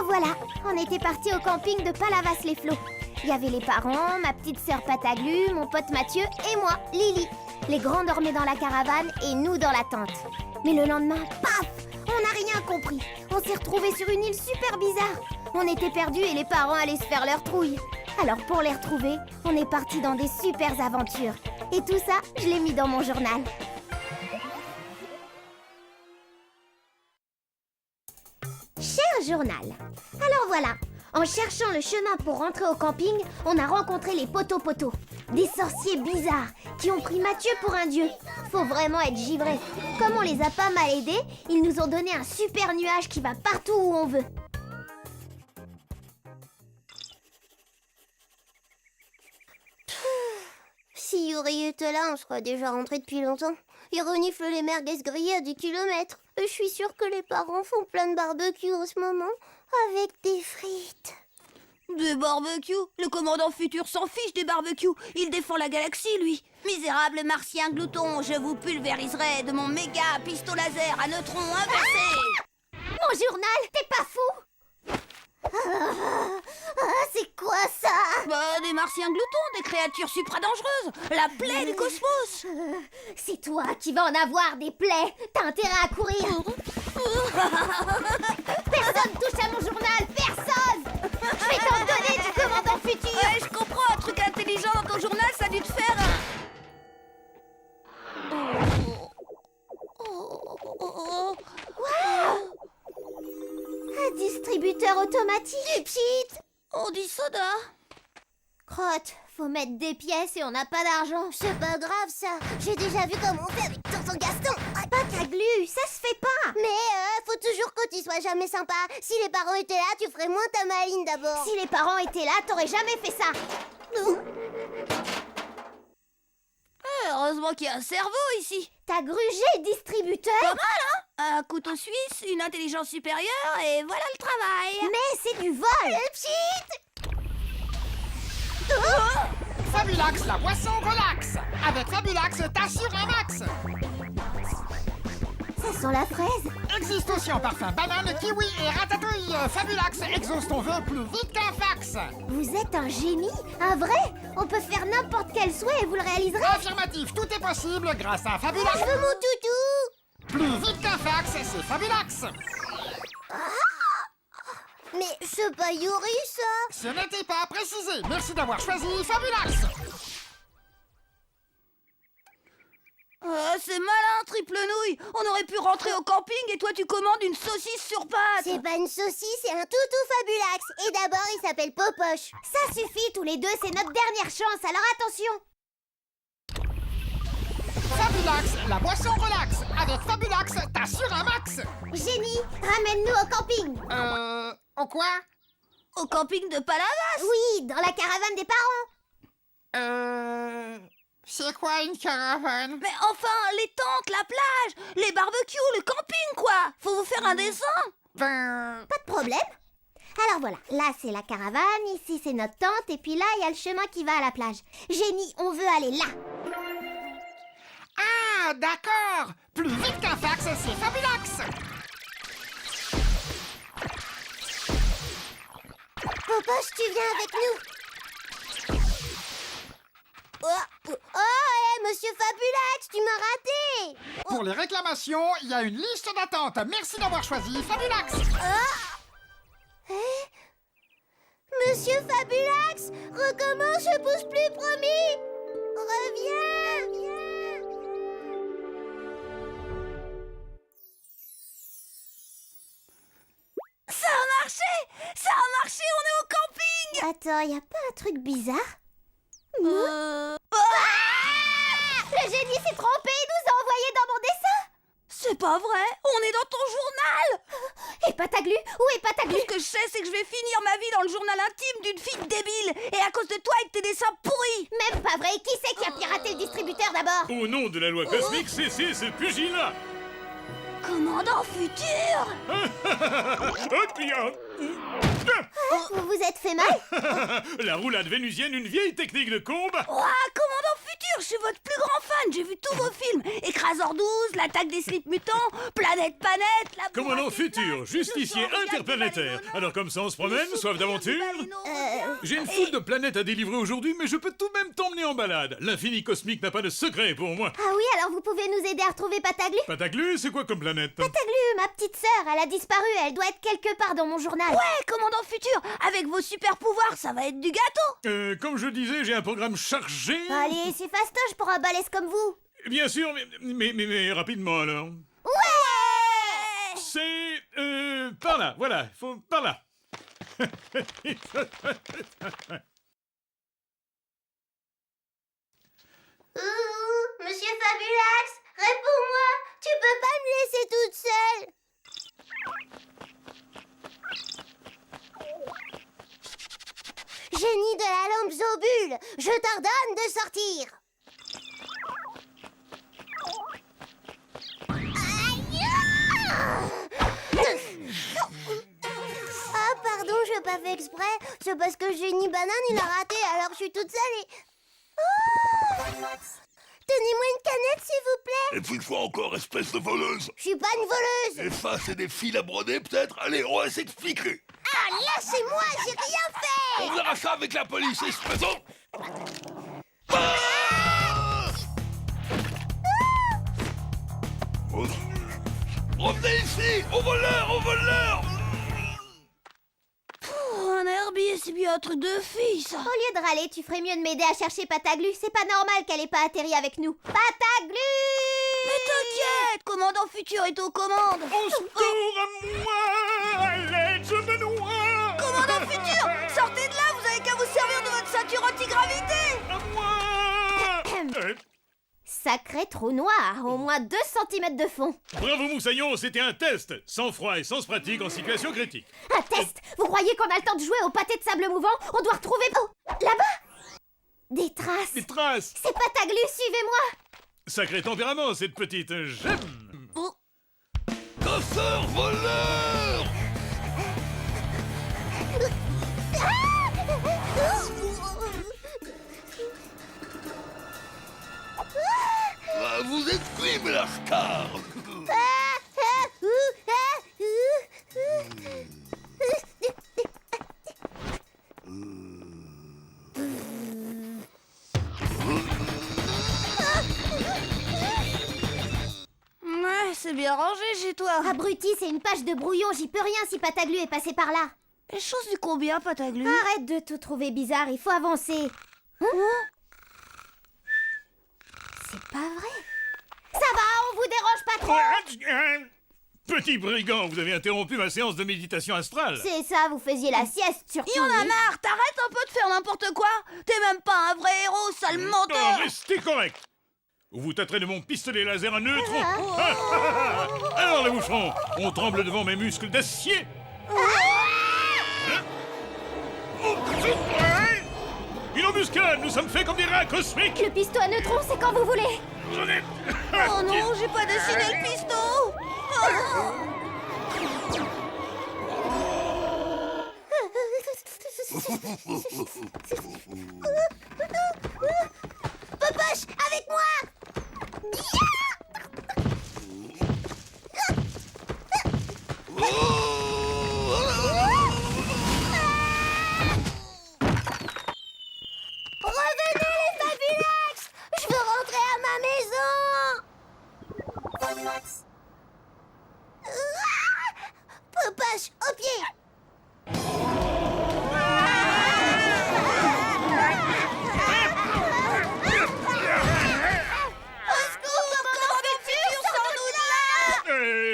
voilà, on était partis au camping de Palavas-les-Flots. Il y avait les parents, ma petite sœur Pataglu, mon pote Mathieu et moi, Lily. Les grands dormaient dans la caravane et nous dans la tente. Mais le lendemain, paf, on n'a rien compris. On s'est retrouvés sur une île super bizarre. On était perdus et les parents allaient se faire leur trouille. Alors pour les retrouver, on est partis dans des super aventures. Et tout ça, je l'ai mis dans mon journal. Cher journal, alors voilà, en cherchant le chemin pour rentrer au camping, on a rencontré les potos-potos. Des sorciers bizarres qui ont pris Mathieu pour un dieu. Faut vraiment être givré. Comme on les a pas mal aidés, ils nous ont donné un super nuage qui va partout où on veut. Si Yuri était là, on serait déjà rentré depuis longtemps. Il renifle les merguez grillées à 10 km. Et je suis sûre que les parents font plein de barbecue en ce moment, avec des frites. Des barbecues? Le commandant futur s'en fiche des barbecues. Il défend la galaxie, lui. Misérable martien glouton, je vous pulvériserai de mon méga piston laser à neutrons inversés. Mon journal, t'es pas fou? C'est quoi ça? Bah, des martiens gloutons, des créatures supra-dangereuses. La plaie du cosmos. C'est toi qui vas en avoir des plaies. T'as intérêt à courir. Personne touche à mon journal, personne. Je vais t'en donner du commandant futur. Ouais, je comprends, un truc intelligent dans ton journal, ça a dû te faire... Waouh! Un distributeur automatique. Pchit! On dit soda. Crotte, faut mettre des pièces et on n'a pas d'argent. C'est pas grave ça. J'ai déjà vu comment on fait avec tonton Gaston. Pataglu, ça se fait pas. Mais faut toujours que tu sois jamais sympa. Si les parents étaient là, tu ferais moins ta maline d'abord. Si les parents étaient là, t'aurais jamais fait ça. Heureusement qu'il y a un cerveau ici. T'as grugé le distributeur? Pas mal, hein? Un couteau suisse, une intelligence supérieure, et voilà le travail. Mais c'est du vol. Pchit! Fabulax, la boisson relax. Avec Fabulax, t'assures un max. Ça sent la fraise. Existe aussi en parfum banane, kiwi et ratatouille. Fabulax exauce ton vœu plus vite qu'un fax. Vous êtes un génie? Un vrai? On peut faire n'importe quel souhait et vous le réaliserez? Affirmatif, tout est possible grâce à Fabulax. Je veux mon toutou. Plus vite qu'un fax, c'est Fabulax. Mais c'est pas Yuri, ça. Ce n'était pas précisé. Merci d'avoir choisi Fabulax. C'est malin, triple nouille. On aurait pu rentrer au camping et toi tu commandes une saucisse sur pattes. C'est pas une saucisse, c'est un toutou Fabulax. Et d'abord, il s'appelle Popoche. Ça suffit, tous les deux, c'est notre dernière chance, alors attention. Fabulax, la boisson relax. Avec Fabulax, t'assures un max. Génie, ramène-nous au camping. En quoi? Au camping de Palavas? Oui, dans la caravane des parents. C'est quoi une caravane? Mais enfin, les tentes, la plage, les barbecues, le camping, quoi. Faut vous faire un dessin. Ben... Pas de problème. Alors voilà, là c'est la caravane, ici c'est notre tente, et puis là il y a le chemin qui va à la plage. Génie, on veut aller là. Ah, d'accord. Plus vite qu'un fax, c'est Fabulax. Popoche, tu viens avec nous. Monsieur Fabulax, tu m'as raté. Pour les réclamations, il y a une liste d'attente. Merci d'avoir choisi Fabulax. Monsieur Fabulax, recommence, je bouge plus, promis. Reviens. Ça a marché! Ça a marché, on est au camping! Attends, y a pas un truc bizarre? Ah, Le génie s'est trompé, il nous a envoyé dans mon dessin. c'est pas vrai, on est dans ton journal! Et Pataglu? Où est Pataglu? Tout ce que je sais, c'est que je vais finir ma vie dans le journal intime d'une fille débile! Et à cause de toi avec tes dessins pourris! Même pas vrai, qui c'est qui a piraté le distributeur d'abord? Au nom de la loi cosmique, cessez ce pugilat. Commandant futur! Hop, bien. Vous vous êtes fait mal? La roulade vénusienne, une vieille technique de combe. Ouah, commandant futur, je suis votre plus grand fan. J'ai vu tous vos films. Écraseur 12, l'attaque des slips mutants, Planète Panette, la Commandant Futur, justicier interplanétaire. Alors comme ça on se promène, soif d'aventure? J'ai une foule de planètes à délivrer aujourd'hui, mais je peux tout de même t'emmener en balade. L'infini cosmique n'a pas de secret pour moi. Ah oui, alors vous pouvez nous aider à retrouver Pataglu? Pataglu, c'est quoi comme planète? Pataglu, ma petite sœur, elle a disparu, elle doit être quelque part dans mon journal. Ouais, commandant Futur, avec vos super pouvoirs, ça va être du gâteau. Comme je disais, j'ai un programme chargé. Allez, c'est fastoche pour un balèze comme vous. Bien sûr, mais rapidement alors. Ouais! C'est par là, voilà, faut par là. Monsieur Fabulax, réponds-moi. Tu peux pas me laisser toute seule? Génie de la lampe Zobule, je t'ordonne de sortir. Ah, pardon, je n'ai pas fait exprès. C'est parce que Génie Banane, il a raté, alors je suis toute seule et... Oh, donnez-moi une canette, s'il vous plaît. Et puis une fois encore, espèce de voleuse. Je suis pas une voleuse. Et face et des fils à broder, peut-être. Allez, on va s'expliquer. Ah, lâchez-moi, j'ai rien fait. On verra ça avec la police, espèce de... Revenez ici, au voleur, au voleur. Un herbier, c'est bien un truc de fille, ça. Au lieu de râler, tu ferais mieux de m'aider à chercher Pataglu. C'est pas normal qu'elle ait pas atterri avec nous. Pataglu! Mais t'inquiète, commandant Futur est aux commandes. Au secours à moi! À l'aide, je me noie! Commandant Futur, sortez de là, vous avez qu'à vous servir de votre ceinture anti-gravité. À moi! Sacré trou noir, au moins 2 cm de fond. Bravo Moussaillon, c'était un test. Sans froid et sans pratique en situation critique. Un test? Vous croyez qu'on a le temps de jouer au pâté de sable mouvant? On doit retrouver... Oh, là-bas! Des traces. Des traces! C'est Pataglu, suivez-moi. Sacré tempérament, cette petite. J'aime! Casseur, voleur. Ah, vous êtes cuits, mais la star. Ouais, c'est bien rangé chez toi. Abruti, c'est une page de brouillon, j'y peux rien si Pataglu est passé par là. Les choses du combien, Pataglu? Arrête de tout trouver bizarre, il faut avancer. C'est pas vrai. Ça va, on vous dérange pas trop? Petit brigand, vous avez interrompu ma séance de méditation astrale. C'est ça, vous faisiez la sieste surtout. Il y en a marre, t'arrêtes un peu de faire n'importe quoi. T'es même pas un vrai héros, sale menteur. Non, restez correct. Vous vous tâterez de mon pistolet laser à neutrons. Alors les moucherons, on tremble devant mes muscles d'acier. Hein? Une embuscade, nous sommes faits comme des rats cosmiques. Le piston à neutrons, c'est quand vous voulez. J'en ai... Oh non, j'ai pas dessiné le piston. Popoche, avec moi. Revenez les Fabulax. Je veux rentrer à ma maison. Popoche, au pied.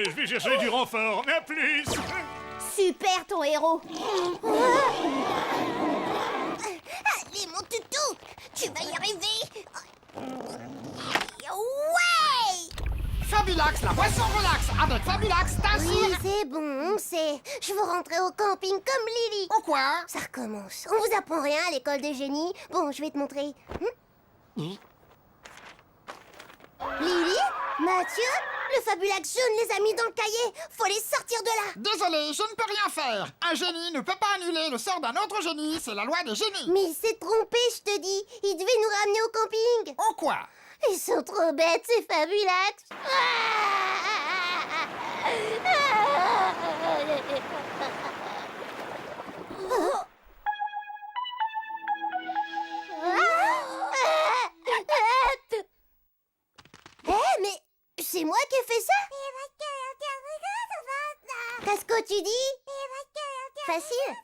Je vais chercher du renfort, mais à plus. Super ton héros. Allez mon toutou, tu vas y arriver. Ouais. Fabulax, la boisson relax. Avec Fabulax, t'assures. Oui, c'est bon, on sait. Je veux rentrer au camping comme Lily. Pourquoi? Ça recommence. On vous apprend rien à l'école des génies. Bon, je vais te montrer. Lily? Mathieu? Le Fabulax jaune les a mis dans le cahier. Faut les sortir de là. Désolé, je ne peux rien faire. Un génie ne peut pas annuler le sort d'un autre génie, c'est la loi des génies. Mais il s'est trompé, je te dis. Il devait nous ramener au camping. En quoi? Ils sont trop bêtes, ces Fabulax. Mais c'est moi qui ai fait ça? Qu'est-ce que tu dis? Facile.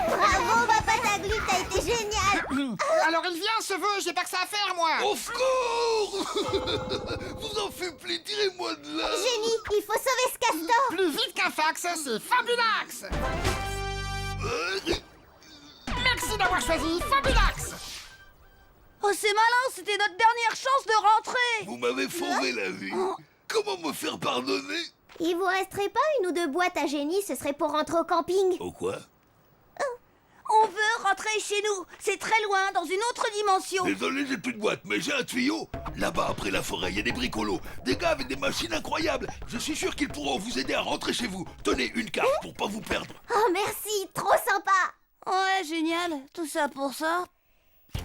Bravo, ma Pataglu, t'as été génial. Alors il vient, ce vœu, j'ai pas que ça à faire, moi. Of course. Vous en faites plus, tirez-moi de là. Génie, il faut sauver ce castor. Plus vite qu'un fax, c'est Fabulax. Merci d'avoir choisi Fabulax. Oh, c'est malin, c'était notre dernière chance de rentrer. Vous m'avez fauvé la vie. Comment me faire pardonner? Il vous resterait pas une ou deux boîtes à génie, ce serait pour rentrer au camping. Oh quoi? On veut rentrer chez nous. C'est très loin, dans une autre dimension. Désolé, j'ai plus de boîte, mais j'ai un tuyau. Là-bas, après la forêt, il y a des bricolos, des gars avec des machines incroyables. Je suis sûr qu'ils pourront vous aider à rentrer chez vous. Tenez une carte pour pas vous perdre. Oh merci, trop sympa. Ouais, génial. Tout ça pour ça.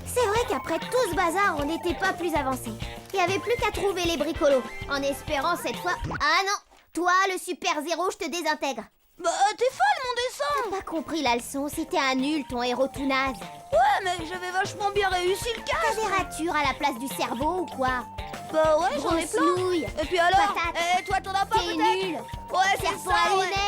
C'est vrai qu'après tout ce bazar, on n'était pas plus avancé. Il n'y avait plus qu'à trouver les bricolos, en espérant cette fois... Ah non, toi, le super zéro, je te désintègre. Bah, t'es folle, mon dessin. T'as pas compris la leçon, c'était un nul, ton héros tout naze. Ouais, mais j'avais vachement bien réussi le cas. T'as des ratures à la place du cerveau ou quoi? Bah ouais, j'en ai Grosse plein. nouille. Et puis alors? Patate. Toi, t'en as pas T'es peut-être? nul. Ouais, c'est Serpent ça, à ouais. lunettes.